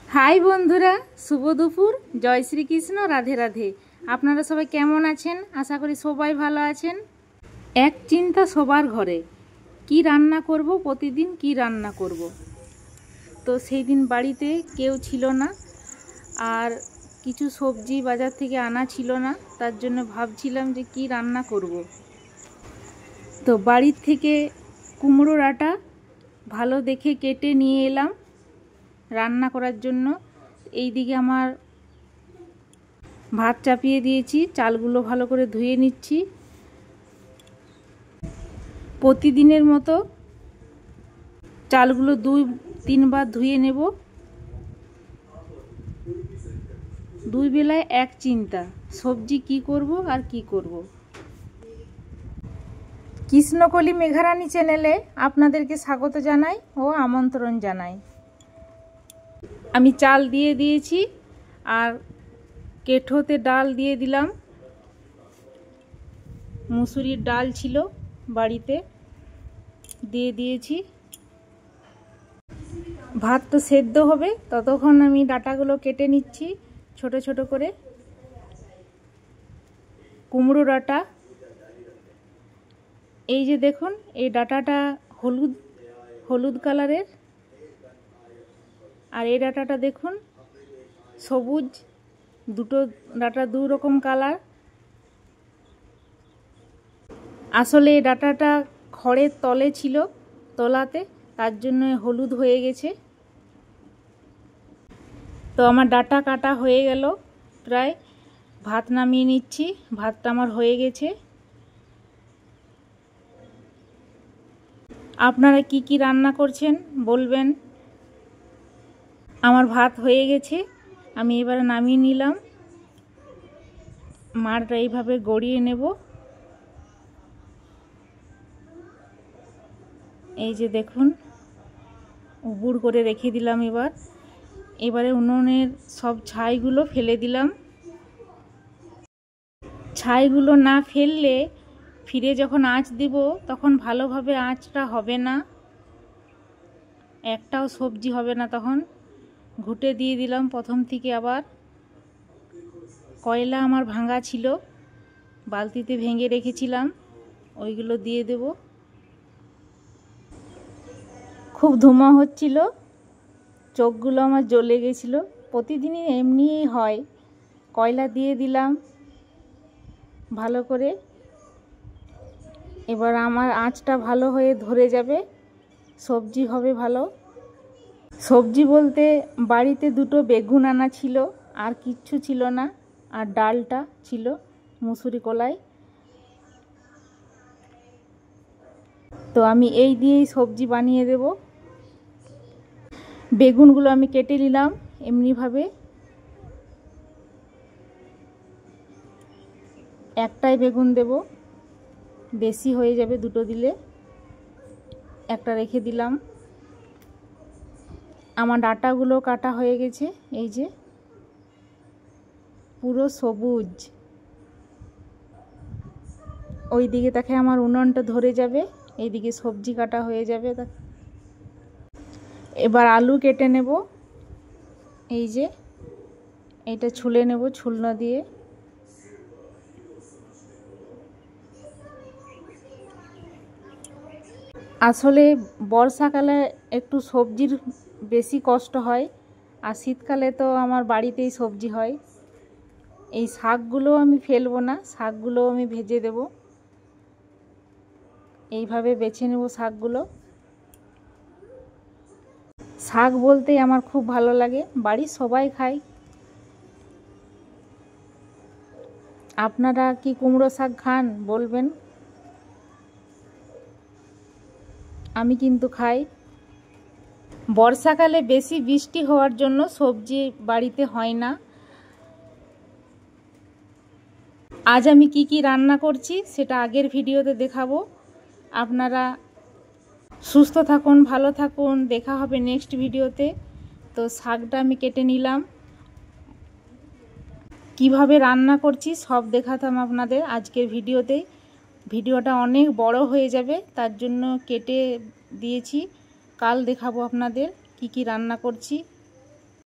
High বন্ধুরা, শুভ দুপুর। জয় শ্রীকৃষ্ণ, রাধে রাধে। আপনারা সবাই কেমন আছেন? আশা করি সবাই ভালো আছেন। এক চিন্তা সবার ঘরে, কি রান্না করব, প্রতিদিন কি রান্না করব। তো সেই দিন বাড়িতে কেউ ছিল না, আর কিছু সবজি বাজার থেকে আনা ছিল না, তার জন্য ভাবছিলাম যে কি রান্না করব। তো বাড়ির থেকে কুমড়ো ডাঁটা ভালো দেখে কেটে নিয়ে এলাম রান্না করার জন্য। এই দিকে আমার ভাত চাপিয়ে দিয়েছি, চালগুলো ভালো করে ধুয়ে নিচ্ছি। প্রতিদিনের মতো চালগুলো 2-3 বার ধুয়ে নেব। 2 বেলায় এক চিন্তা, সবজি কি করব আর কি করব। কৃষ্ণকলি মেঘারানী চ্যানেলে আপনাদেরকে স্বাগত জানাই ও আমন্ত্রণ জানাই। আমি চাল দিয়ে দিয়েছি আর কেঠোতে ডাল দিয়ে দিলাম। মুসুরির ডাল ছিল বাড়িতে, দিয়ে দিয়েছি। ভাত তো সেদ্ধ হবে, ততক্ষণ আমি ডাঁটাগুলো কেটে নিচ্ছি ছোট ছোট করে। কুমড়ো ডাঁটা, এই যে দেখুন, এই ডাঁটাটা হলুদ হলুদ কালারের, আর এই ডাঁটাটা দেখুন সবুজ। দুটো ডাঁটা 2 রকম কালার। আসলে এই ডাঁটাটা খড়ের তলে ছিল, তলাতে, তার জন্য হলুদ হয়ে গেছে। তো আমার ডাঁটা কাটা হয়ে গেল প্রায়। ভাত নামিয়ে নিচ্ছি, ভাতটা আমার হয়ে গেছে। আপনারা কি কি রান্না করছেন বলবেন। আমার ভাত হয়ে গেছে, আমি এবারে নামিয়ে নিলাম। মাড়টা এইভাবে গড়িয়ে নেব। এই যে দেখুন, উবুড় করে রেখে দিলাম। এবারে উনুনের সব ছাইগুলো ফেলে দিলাম। ছাইগুলো না ফেললে ফিরে যখন আঁচ দিব তখন ভালোভাবে আঁচটা হবে না, একটাও সবজি হবে না। তখন ঘুঁটে দিয়ে দিলাম প্রথম থেকে। আবার কয়লা আমার ভাঙা ছিল, বালতিতে ভেঙে রেখেছিলাম, ওইগুলো দিয়ে দেব। খুব ধোঁয়া হচ্ছিল, চোখগুলো আমার জ্বলে গেছিল। প্রতিদিনই এমনিই হয়। কয়লা দিয়ে দিলাম ভালো করে। এবার আমার আঁচটা ভালো হয়ে ধরে যাবে, সবজি হবে ভালো। সবজি বলতে বাড়িতে 2টো বেগুন আনা ছিল, আর কিচ্ছু ছিল না। আর ডালটা ছিল মুসুরি কলাই। তো আমি এই দিয়েই সবজি বানিয়ে দেব। বেগুনগুলো আমি কেটে নিলাম এমনিভাবে। একটাই বেগুন দেব, বেশি হয়ে যাবে 2টো দিলে। একটা রেখে দিলাম। আমার ডাঁটাগুলো কাটা হয়ে গেছে, এই যে পুরো সবুজ। ওই দিকে তাকে আমার উনুনটা ধরে যাবে, এইদিকে সবজি কাটা হয়ে যাবে। এবার আলু কেটে নেব। এই যে এইটা ছুলে নেব ছুলনা দিয়ে। আসলে বর্ষাকালে একটু সবজির বেশি কষ্ট হয়, আর শীতকালে তো আমার বাড়িতেই সবজি হয়। এই শাকগুলো আমি ফেলবো না, শাকগুলো আমি ভেজে দেব। এইভাবে বেছে নেব শাকগুলো। শাক বলতে আমার খুব ভালো লাগে, বাড়ির সবাই খায়। আপনারা কি কুমড়ো শাক খান বলবেন। আমি কিন্তু খাই। বর্ষাকালে বেশি বৃষ্টি হওয়ার জন্য সবজি বাড়িতে হয় না। আজ আমি কি কি রান্না করছি সেটা আগের ভিডিওতে দেখাবো। আপনারা সুস্থ থাকুন, ভালো থাকুন, দেখা হবে নেক্সট ভিডিওতে। তো শাকটা আমি কেটে নিলাম, কিভাবে রান্না করছি সব দেখাতাম আপনাদের আজকের ভিডিওতে। ভিডিওটা অনেক বড় হয়ে যাবে, তার জন্য কেটে দিয়েছি। কাল দেখাবো আপনাদের কি কি রান্না করছি।